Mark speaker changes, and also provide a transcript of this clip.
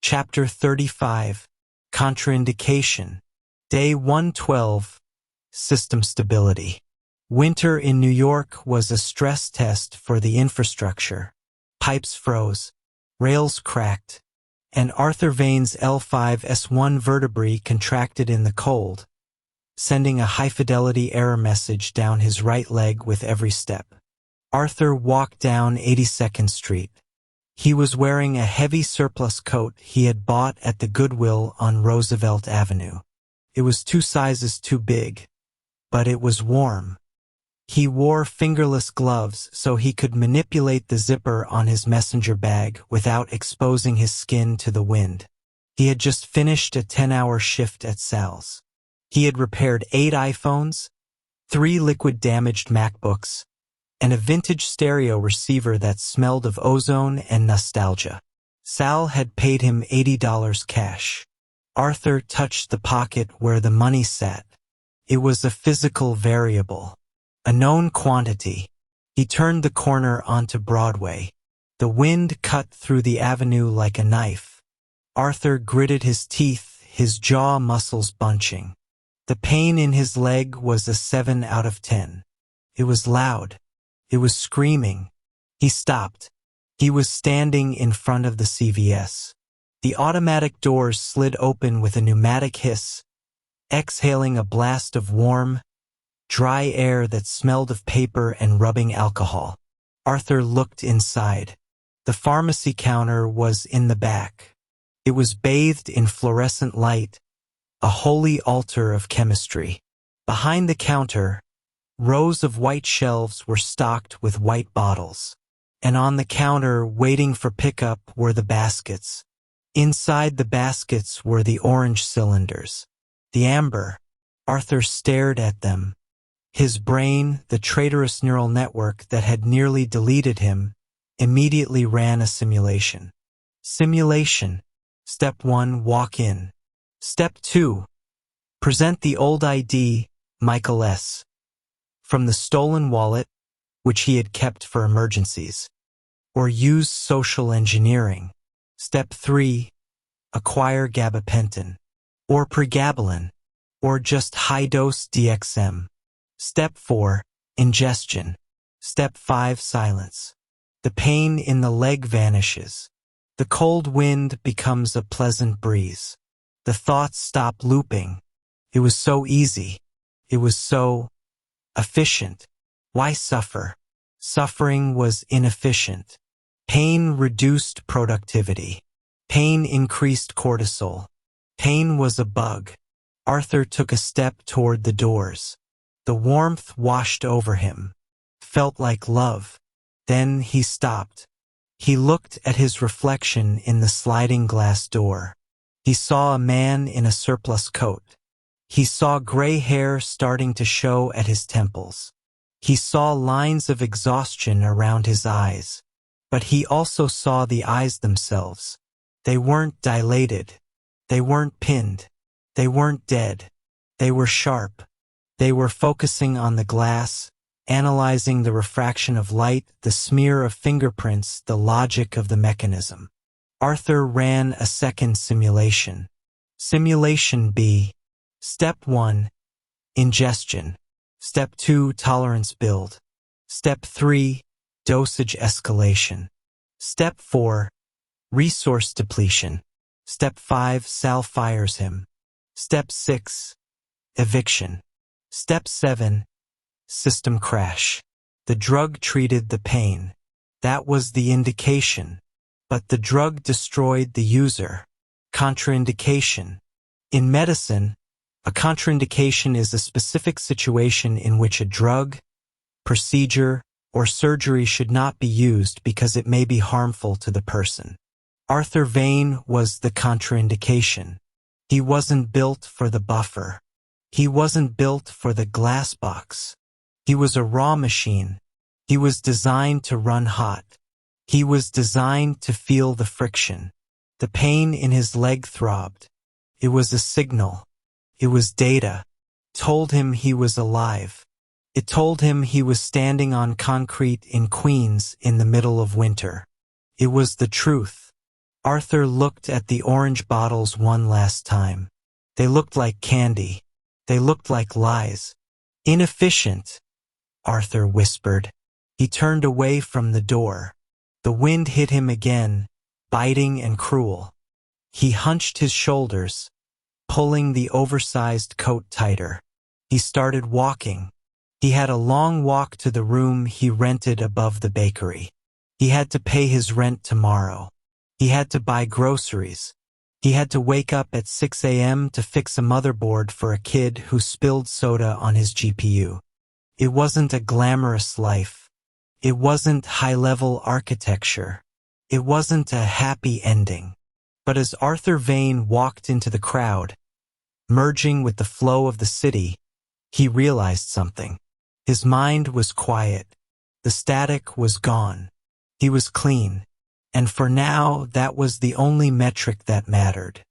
Speaker 1: Chapter 35, Contraindication. Day 112, System Stability. Winter in New York was a stress test for the infrastructure. Pipes froze, rails cracked, and Arthur Vane's L5S1 vertebrae contracted in the cold, sending a high-fidelity error message down his right leg with every step. Arthur walked down 82nd Street. He was wearing a heavy surplus coat he had bought at the Goodwill on Roosevelt Avenue. It was 2 sizes too big, but it was warm. He wore fingerless gloves so he could manipulate the zipper on his messenger bag without exposing his skin to the wind. He had just finished a 10-hour shift at Sal's. He had repaired 8 iPhones, 3 liquid-damaged MacBooks, and a vintage stereo receiver that smelled of ozone and nostalgia. Sal had paid him $80 cash. Arthur touched the pocket where the money sat. It was a physical variable, a known quantity. He turned the corner onto Broadway. The wind cut through the avenue like a knife. Arthur gritted his teeth, his jaw muscles bunching. The pain in his leg was a 7 out of 10. It was loud. It was screaming. He stopped. He was standing in front of the CVS. The automatic doors slid open with a pneumatic hiss, exhaling a blast of warm, dry air that smelled of paper and rubbing alcohol. Arthur looked inside. The pharmacy counter was in the back. It was bathed in fluorescent light, a holy altar of chemistry. Behind the counter, rows of white shelves were stocked with white bottles. And on the counter, waiting for pickup, were the baskets. Inside the baskets were the orange cylinders. The amber. Arthur stared at them. His brain, the traitorous neural network that had nearly deleted him, immediately ran a simulation. Simulation. Step 1, walk in. Step 2, present the old ID, Michael S., from the stolen wallet, which he had kept for emergencies. Or use social engineering. Step 3, acquire gabapentin. Or pregabalin. Or just high-dose DXM. Step 4, ingestion. Step 5, silence. The pain in the leg vanishes. The cold wind becomes a pleasant breeze. The thoughts stop looping. It was so easy. It was so efficient. Why suffer? Suffering was inefficient. Pain reduced productivity. Pain increased cortisol. Pain was a bug. Arthur took a step toward the doors. The warmth washed over him. Felt like love. Then he stopped. He looked at his reflection in the sliding glass door. He saw a man in a surplus coat. He saw gray hair starting to show at his temples. He saw lines of exhaustion around his eyes. But he also saw the eyes themselves. They weren't dilated. They weren't pinned. They weren't dead. They were sharp. They were focusing on the glass, analyzing the refraction of light, the smear of fingerprints, the logic of the mechanism. Arthur ran a second simulation. Simulation B. Step 1, ingestion. Step 2, tolerance build. Step 3, dosage escalation. Step 4, resource depletion. Step 5, Sal fires him. Step 6, eviction. Step 7, system crash. The drug treated the pain. That was the indication. But the drug destroyed the user. Contraindication. In medicine, a contraindication is a specific situation in which a drug, procedure, or surgery should not be used because it may be harmful to the person. Arthur Vane was the contraindication. He wasn't built for the buffer. He wasn't built for the glass box. He was a raw machine. He was designed to run hot. He was designed to feel the friction. The pain in his leg throbbed. It was a signal. It was data. It told him he was alive. It told him he was standing on concrete in Queens in the middle of winter. It was the truth. Arthur looked at the orange bottles one last time. They looked like candy. They looked like lies. Inefficient, Arthur whispered. He turned away from the door. The wind hit him again, biting and cruel. He hunched his shoulders, pulling the oversized coat tighter. He started walking. He had a long walk to the room he rented above the bakery. He had to pay his rent tomorrow. He had to buy groceries. He had to wake up at 6 a.m. to fix a motherboard for a kid who spilled soda on his GPU. It wasn't a glamorous life. It wasn't high-level architecture. It wasn't a happy ending. But as Arthur Vane walked into the crowd, merging with the flow of the city, he realized something. His mind was quiet. The static was gone. He was clean. And for now, that was the only metric that mattered.